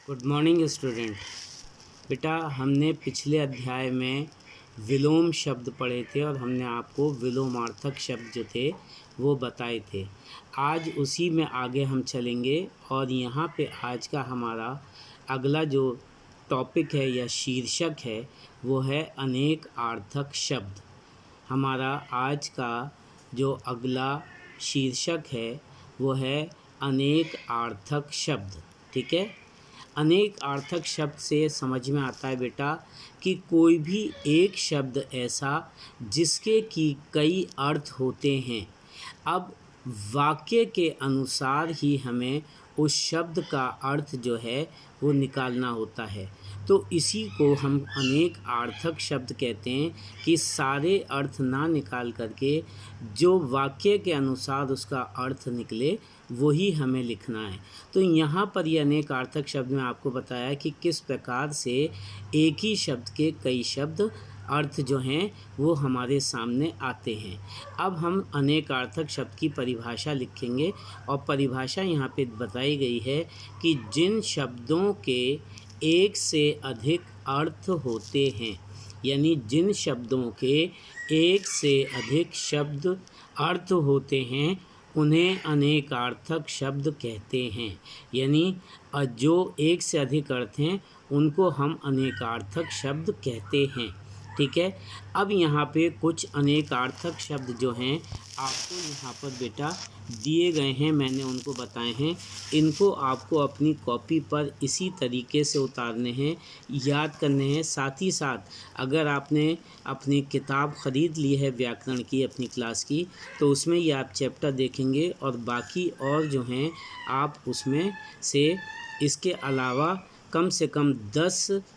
Good morning student. बेटा, हमने पिछले अध्याय में विलोम शब्द पढ़े थे और हमने आपको विलोमार्थक शब्द जो थे वो बताए थे। आज उसी में आगे हम चलेंगे और यहाँ पे आज का हमारा अगला जो टॉपिक है या शीर्षक है वो है अनेक अर्थक शब्द। हमारा आज का जो अगला शीर्षक है वो है अनेक अर्थक शब्द। ठीक है। अनेक अर्थक शब्द से समझ में आता है बेटा कि कोई भी एक शब्द ऐसा जिसके कि कई अर्थ होते हैं। अब वाक्य के अनुसार ही हमें उस शब्द का अर्थ जो है वो निकालना होता है। तो इसी को हम अनेक अर्थक शब्द कहते हैं कि सारे अर्थ ना निकाल करके जो वाक्य के अनुसार उसका अर्थ निकले वही हमें लिखना है। तो यहाँ पर ये अनेक अर्थक शब्द में आपको बताया कि किस प्रकार से एक ही शब्द के कई शब्द अर्थ जो हैं वो हमारे सामने आते हैं। अब हम अनेक अर्थक शब्द की परिभाषा लिखेंगे और परिभाषा यहाँ पे बताई गई है कि जिन शब्दों के एक से अधिक अर्थ होते हैं, यानी जिन शब्दों के एक से अधिक शब्द अर्थ होते हैं उन्हें अनेकार्थक शब्द कहते हैं। यानी जो एक से अधिक अर्थ हैं उनको हम अनेकार्थक शब्द कहते हैं। ठीक है। अब यहाँ पे कुछ अनेकार्थक शब्द जो हैं आपको यहाँ पर बेटा दिए गए हैं, मैंने उनको बताए हैं। इनको आपको अपनी कॉपी पर इसी तरीके से उतारने हैं, याद करने हैं। साथ ही साथ अगर आपने अपनी किताब ख़रीद ली है व्याकरण की अपनी क्लास की, तो उसमें ये आप चैप्टर देखेंगे और बाकी और जो हैं आप उसमें से इसके अलावा कम से कम 10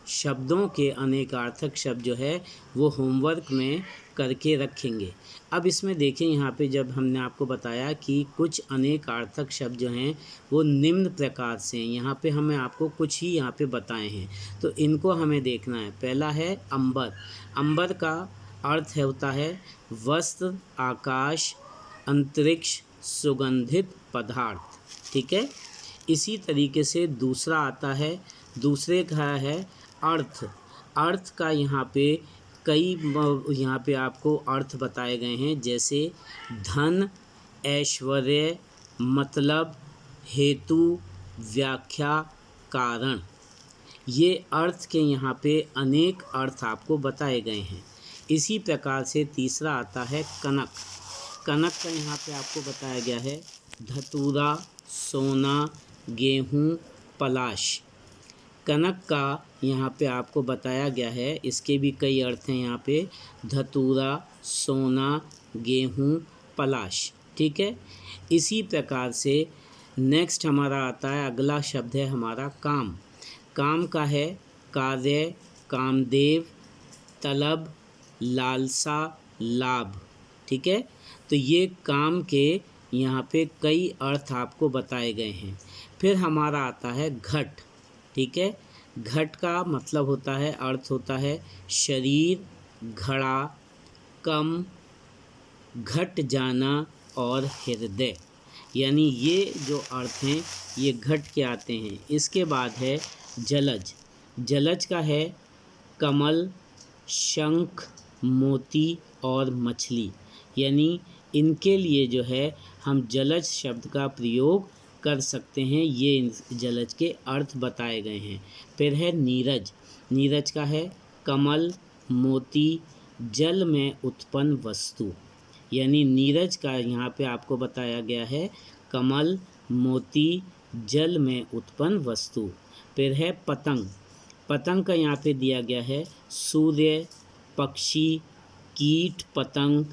शब्दों के अनेकार्थक शब्द जो है वो होमवर्क में करके रखेंगे। अब इसमें देखें, यहाँ पे जब हमने आपको बताया कि कुछ अनेकार्थक शब्द जो हैं वो निम्न प्रकार से हैं। यहाँ पे हमें आपको कुछ ही यहाँ पे बताए हैं, तो इनको हमें देखना है। पहला है अंबर। अंबर का अर्थ होता है वस्त्र, आकाश, अंतरिक्ष, सुगंधित पदार्थ। ठीक है। इसी तरीके से दूसरा आता है, दूसरे का है अर्थ। अर्थ का यहाँ पे कई यहाँ पे आपको अर्थ बताए गए हैं, जैसे धन, ऐश्वर्य, मतलब, हेतु, व्याख्या, कारण। ये अर्थ के यहाँ पे अनेक अर्थ आपको बताए गए हैं। इसी प्रकार से तीसरा आता है कनक। कनक का यहाँ पे आपको बताया गया है धतूरा, सोना, गेहूँ, पलाश। कनक का यहाँ पे आपको बताया गया है, इसके भी कई अर्थ हैं यहाँ पे, धतूरा, सोना, गेहूँ, पलाश। ठीक है। इसी प्रकार से नेक्स्ट हमारा आता है, अगला शब्द है हमारा काम। काम का है कार्य, कामदेव, तलब, लालसा, लाभ। ठीक है। तो ये काम के यहाँ पे कई अर्थ आपको बताए गए हैं। फिर हमारा आता है घट। ठीक है। घट का मतलब होता है, अर्थ होता है शरीर, घड़ा, कम, घट जाना और हृदय। यानी ये जो अर्थ हैं ये घट के आते हैं। इसके बाद है जलज। जलज का है कमल, शंख, मोती और मछली। यानी इनके लिए जो है हम जलज शब्द का प्रयोग कर सकते हैं। ये जलज के अर्थ बताए गए हैं। फिर है नीरज। नीरज का है कमल, मोती, जल में उत्पन्न वस्तु। यानी नीरज का यहाँ पे आपको बताया गया है कमल, मोती, जल में उत्पन्न वस्तु। फिर है पतंग। पतंग का यहाँ पे दिया गया है सूर्य, पक्षी, कीट पतंग,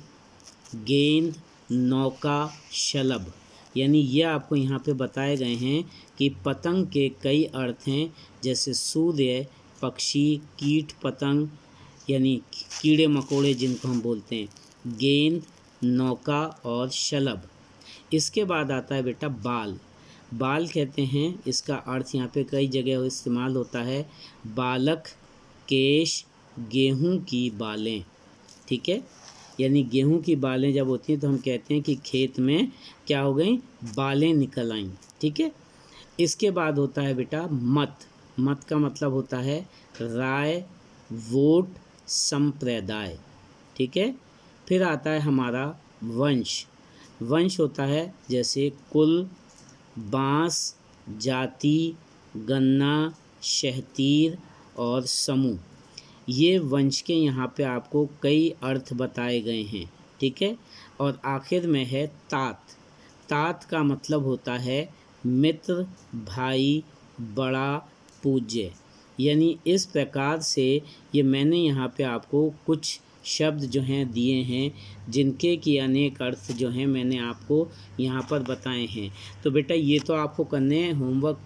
गेंद, नौका, शलभ। यानी ये आपको यहाँ पे बताए गए हैं कि पतंग के कई अर्थ हैं, जैसे सूर्य, पक्षी, कीट पतंग यानी कीड़े मकोड़े जिनको हम बोलते हैं, गेंद, नौका और शलभ। इसके बाद आता है बेटा बाल। बाल कहते हैं, इसका अर्थ यहाँ पे कई जगह इस्तेमाल होता है, बालक, केश, गेहूँ की बालें। ठीक है। यानी गेहूं की बालें जब होती हैं तो हम कहते हैं कि खेत में क्या हो गई, बालें निकल आईं। ठीक है। इसके बाद होता है बेटा मत। मत का मतलब होता है राय, वोट, संप्रदाय। ठीक है। फिर आता है हमारा वंश। वंश होता है जैसे कुल, बांस, जाति, गन्ना, शहतीर और समूह। ये वंश के यहाँ पे आपको कई अर्थ बताए गए हैं। ठीक है। और आखिर में है तात। तात का मतलब होता है मित्र, भाई, बड़ा, पूज्य। यानी इस प्रकार से ये मैंने यहाँ पे आपको कुछ शब्द जो हैं दिए हैं, जिनके कि अनेक अर्थ जो हैं मैंने आपको यहाँ पर बताए हैं। तो बेटा ये तो आपको करने हैं, होमवर्क